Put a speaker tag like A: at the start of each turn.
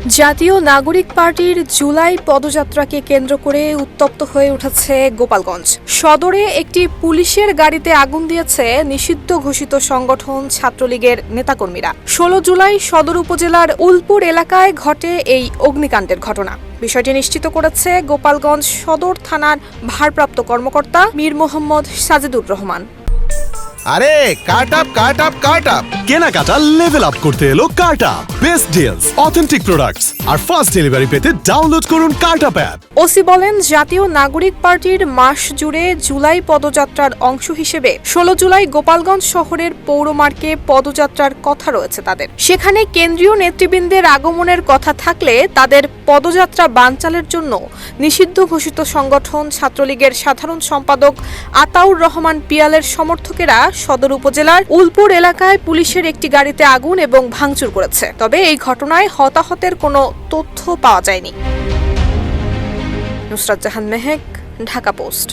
A: জাতীয় নাগরিক পার্টির জুলাই পদযাত্রাকে কেন্দ্র করে উত্তপ্ত হয়ে উঠেছে গোপালগঞ্জ। সদরে একটি পুলিশের গাড়িতে আগুন দিয়েছে নিষিদ্ধ ঘোষিত সংগঠন ছাত্রলীগের নেতাকর্মীরা। ১৬ জুলাই সদর উপজেলার উলপুর এলাকায় ঘটে এই অগ্নিকাণ্ডের ঘটনা। বিষয়টি নিশ্চিত করেছে গোপালগঞ্জ সদর থানার ভারপ্রাপ্ত কর্মকর্তা মীর মোহাম্মদ সাজিদুর রহমান।
B: আরে কাট আপ
C: কেনাকাটা লেভেল আপ করতে এলো cart up. Best deals, authentic products আর ফাস্ট ডেলিভারি পেতে ডাউনলোড করুন কার্ট আপ অ্যাপ।
A: ওসি বলেন, জাতীয় নাগরিক পার্টির মাস জুড়ে জুলাই পদযাত্রার অংশ হিসেবে ১৬ জুলাই গোপালগঞ্জ শহরের পৌরমার্গে পদযাত্রার কথা রয়েছে তাদের। সেখানে কেন্দ্রীয় নেতৃবৃন্দের আগমনের কথা থাকলে তাদের পদযাত্রা বানচালের জন্য নিষিদ্ধ ঘোষিত সংগঠন ছাত্রলীগের সাধারণ সম্পাদক আতাউর রহমান পিয়ালের সমর্থকেরা সদর উপজেলার উলপুর এলাকায় পুলিশের একটি গাড়িতে আগুন এবং ভাঙচুর করেছে। তবে এই ঘটনায় হতাহতের কোনো তথ্য পাওয়া যায়নি। নুসরাত জাহান মেহেক, ঢাকা পোস্ট।